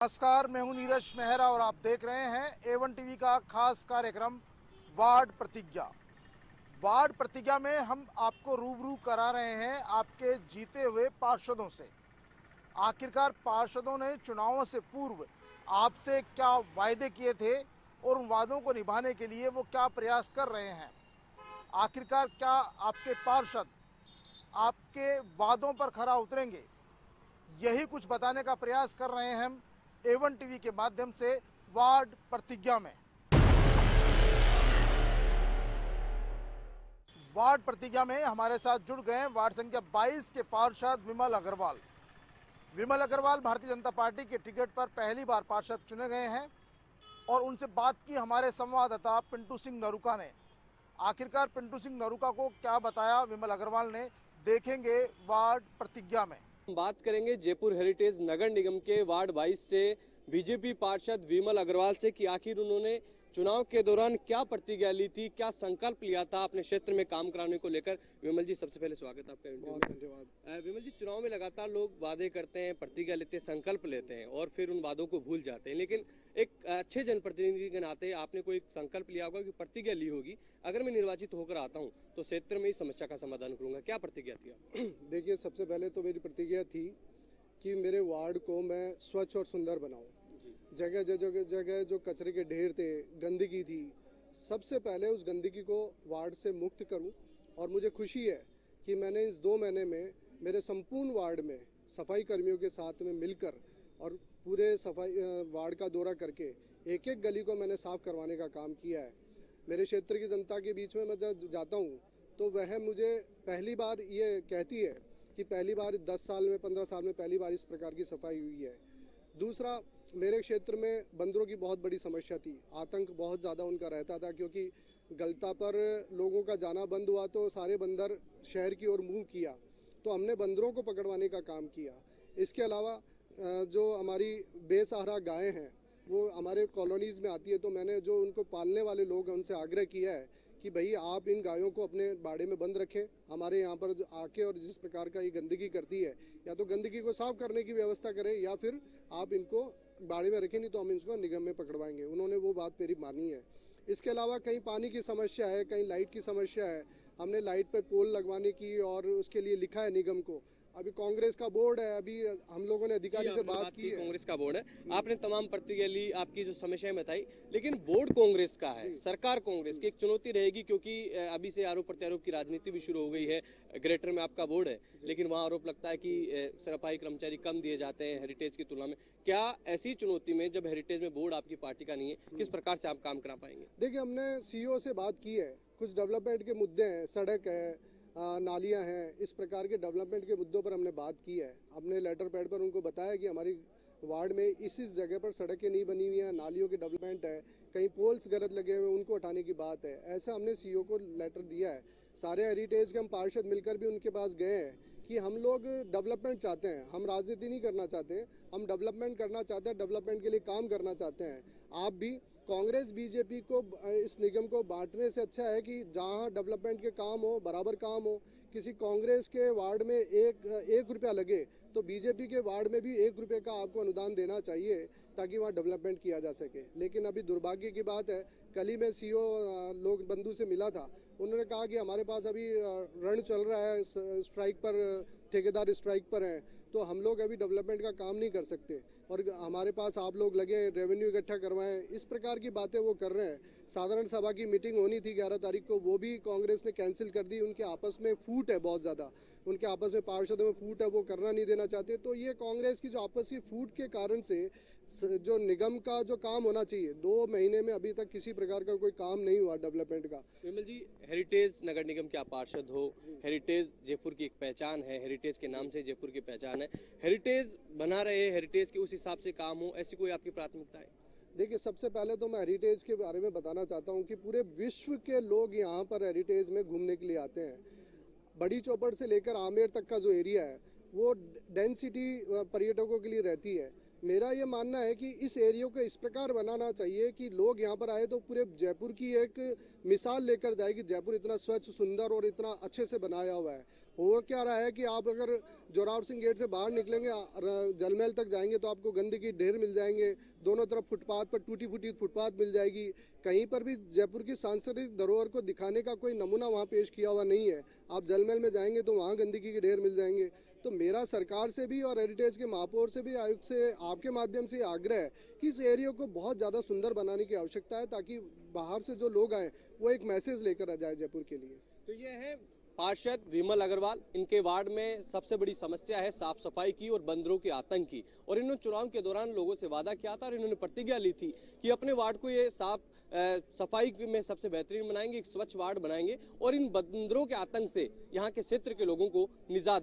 नमस्कार, मैं हूं नीरज मेहरा और आप देख रहे हैं A1 टीवी का खास कार्यक्रम वार्ड प्रतिज्ञा। वार्ड प्रतिज्ञा में हम आपको रूबरू करा रहे हैं आपके जीते हुए पार्षदों से। आखिरकार पार्षदों ने चुनावों से पूर्व आपसे क्या वायदे किए थे और उन वादों को निभाने के लिए वो क्या प्रयास कर रहे हैं। आखिरकार क्या आपके पार्षद आपके वादों पर खरा उतरेंगे, यही कुछ बताने का प्रयास कर रहे हैं हम A1 टीवी के माध्यम से वार्ड प्रतिज्ञा में। वार्ड प्रतिज्ञा में हमारे साथ जुड़ गए वार्ड संख्या 22 के पार्षद विमल अग्रवाल। विमल अग्रवाल भारतीय जनता पार्टी के टिकट पर पहली बार पार्षद चुने गए हैं और उनसे बात की हमारे संवाददाता पिंटू सिंह नरूका ने। आखिरकार पिंटू सिंह नरूका को क्या बताया विमल अग्रवाल ने, देखेंगे वार्ड प्रतिज्ञा में। बात करेंगे जयपुर हेरिटेज नगर निगम के वार्ड 22 से बीजेपी पार्षद विमल अग्रवाल से कि आखिर उन्होंने चुनाव के दौरान क्या प्रतिज्ञा ली थी, क्या संकल्प लिया था अपने क्षेत्र में काम कराने को लेकर। विमल जी, सबसे पहले स्वागत है आपका। बहुत धन्यवाद। विमल जी, चुनाव में लगातार लोग वादे करते हैं, प्रतिज्ञा लेते हैं, संकल्प लेते हैं और फिर उन वादों को भूल जाते हैं, लेकिन एक अच्छे जनप्रतिनिधि के नाते आपने कोई संकल्प लिया होगा कि प्रतिज्ञा ली होगी, अगर मैं निर्वाचित होकर आता हूँ तो क्षेत्र में इस समस्या का समाधान करूंगा। क्या प्रतिज्ञा थी आप? देखिए, सबसे पहले तो मेरी प्रतिज्ञा थी कि मेरे वार्ड को मैं स्वच्छ और सुंदर बनाऊं। जगह जगह जगह जो कचरे के ढेर थे, गंदगी थी, सबसे पहले उस गंदगी को वार्ड से मुक्त करूं। और मुझे खुशी है कि मैंने इस 2 महीने में मेरे संपूर्ण वार्ड में सफाई कर्मियों के साथ में मिलकर और पूरे सफाई वार्ड का दौरा करके एक एक गली को मैंने साफ करवाने का काम किया है। मेरे क्षेत्र की जनता के बीच में मैं जब जाता हूँ तो वह मुझे पहली बार ये कहती है कि पहली बार 10 साल में 15 साल में पहली बार इस प्रकार की सफाई हुई है। दूसरा, मेरे क्षेत्र में बंदरों की बहुत बड़ी समस्या थी। आतंक बहुत ज़्यादा उनका रहता था, क्योंकि गलता पर लोगों का जाना बंद हुआ तो सारे बंदर शहर की ओर मुँह किया, तो हमने बंदरों को पकड़वाने का काम किया। इसके अलावा जो हमारी बेसहारा गायें हैं वो हमारे कॉलोनीज़ में आती है, तो मैंने जो उनको पालने वाले लोग हैं उनसे आग्रह किया है कि भाई आप इन गायों को अपने बाड़े में बंद रखें। हमारे यहाँ पर जो आके और जिस प्रकार का ये गंदगी करती है, या तो गंदगी को साफ करने की व्यवस्था करें या फिर आप इनको बाड़े में रखें, नहीं तो हम इनको निगम में पकड़वाएंगे। उन्होंने वो बात मेरी मानी है। इसके अलावा कहीं पानी की समस्या है, कहीं लाइट की समस्या है, हमने लाइट पे पोल लगवाने की और उसके लिए लिखा है निगम को। अभी कांग्रेस का बोर्ड है, अभी हम लोगों ने अधिकारी से बात की है। कांग्रेस का बोर्ड है, आपने तमाम प्रतिज्ञा ली, आपकी जो समस्याएं बताई, लेकिन बोर्ड कांग्रेस का है, सरकार कांग्रेस की। एक चुनौती रहेगी क्योंकि अभी से आरोप प्रत्यारोप की राजनीति भी शुरू हो गई है। ग्रेटर में आपका बोर्ड है, लेकिन वहाँ आरोप लगता है कि सफाई कर्मचारी कम दिए जाते हैं हेरिटेज की तुलना में। क्या ऐसी चुनौती में, जब हेरिटेज में बोर्ड आपकी पार्टी का नहीं है, किस प्रकार से आप काम करा पाएंगे? देखिए, हमने सीईओ से बात की है, कुछ डेवलपमेंट के मुद्दे हैं, सड़क है, नालियां हैं, इस प्रकार के डेवलपमेंट के मुद्दों पर हमने बात की है। हमने लेटर पैड पर उनको बताया कि हमारी वार्ड में इस जगह पर सड़कें नहीं बनी हुई हैं, नालियों की डेवलपमेंट है, कहीं पोल्स गलत लगे हुए हैं, उनको हटाने की बात है। ऐसा हमने सीईओ को लेटर दिया है। सारे हेरिटेज के हम पार्षद मिलकर भी उनके पास गए हैं कि हम लोग डेवलपमेंट चाहते हैं, हम राजनीति नहीं करना चाहते, हम डेवलपमेंट करना चाहते हैं, डेवलपमेंट के लिए काम करना चाहते हैं। आप भी कांग्रेस बीजेपी को इस निगम को बांटने से अच्छा है कि जहां डेवलपमेंट के काम हो, बराबर काम हो। किसी कांग्रेस के वार्ड में एक रुपया लगे तो बीजेपी के वार्ड में भी 1 रुपये का आपको अनुदान देना चाहिए, ताकि वहाँ डेवलपमेंट किया जा सके। लेकिन अभी दुर्भाग्य की बात है, कल ही मैं सीईओ लोक बंधु से मिला था, उन्होंने कहा कि हमारे पास अभी रण चल रहा है, स्ट्राइक पर, ठेकेदार स्ट्राइक पर हैं, तो हम लोग अभी डेवलपमेंट का काम नहीं कर सकते, और हमारे पास आप लोग लगे, रेवेन्यू इकट्ठा करवाएं, इस प्रकार की बातें वो कर रहे हैं। साधारण सभा की मीटिंग होनी थी 11 तारीख को, वो भी कांग्रेस ने कैंसिल कर दी। उनके आपस में फूट है बहुत ज़्यादा, उनके आपस में पार्षदों में फूट है, वो करना नहीं देना चाहते। तो ये कांग्रेस की जो आपस की फूट के कारण से जो निगम का जो काम होना चाहिए, 2 महीने में अभी तक किसी प्रकार का कोई काम नहीं हुआ डेवलपमेंट का। विमल जी, हेरिटेज नगर निगम के आप पार्षद हो, हेरिटेज जयपुर की एक पहचान है, हेरिटेज के नाम से जयपुर की पहचान है, हेरिटेज बना रहे, हेरिटेज के उस हिसाब से काम हो, ऐसी कोई आपकी प्राथमिकता है? देखिए, सबसे पहले तो मैं हेरिटेज के बारे में बताना चाहता हूँ कि पूरे विश्व के लोग यहाँ पर हेरिटेज में घूमने के लिए आते हैं। बड़ी चौपड़ से लेकर आमेर तक का जो एरिया है वो डेंसिटी पर्यटकों के लिए रहती है। मेरा ये मानना है कि इस एरिया को इस प्रकार बनाना चाहिए कि लोग यहाँ पर आए तो पूरे जयपुर की एक मिसाल लेकर जाएगी। जयपुर इतना स्वच्छ, सुंदर और इतना अच्छे से बनाया हुआ है। हो क्या रहा है कि आप अगर जोरावर सिंह गेट से बाहर निकलेंगे, जलमहल तक जाएंगे तो आपको गंदगी ढेर मिल जाएंगे। दोनों तरफ फुटपाथ पर टूटी फूटी फुटपाथ मिल जाएगी। कहीं पर भी जयपुर की सांस्कृतिक धरोहर को दिखाने का कोई नमूना वहाँ पेश किया हुआ नहीं है। आप जलमहल में जाएंगे तो वहाँ गंदगी के ढेर मिल जाएंगे। तो मेरा सरकार से भी और हेरिटेज के महापौर से भी, आयुक्त से, आपके माध्यम से आग्रह है कि इस एरिया को बहुत ज़्यादा सुंदर बनाने की आवश्यकता है, ताकि बाहर से जो लोग आए वो एक मैसेज लेकर आ जाए जयपुर के लिए। तो ये है पार्षद विमल अग्रवाल। इनके वार्ड में सबसे बड़ी समस्या है साफ सफाई की और बंदरों के आतंक की, और इन्होंने चुनाव के दौरान लोगों से वादा किया था और इन्होंने प्रतिज्ञा ली थी कि अपने वार्ड को ये साफ सफाई में सबसे बेहतरीन बनाएंगे, एक स्वच्छ वार्ड बनाएंगे और इन बंदरों के आतंक से यहाँ के क्षेत्र के लोगों को निजात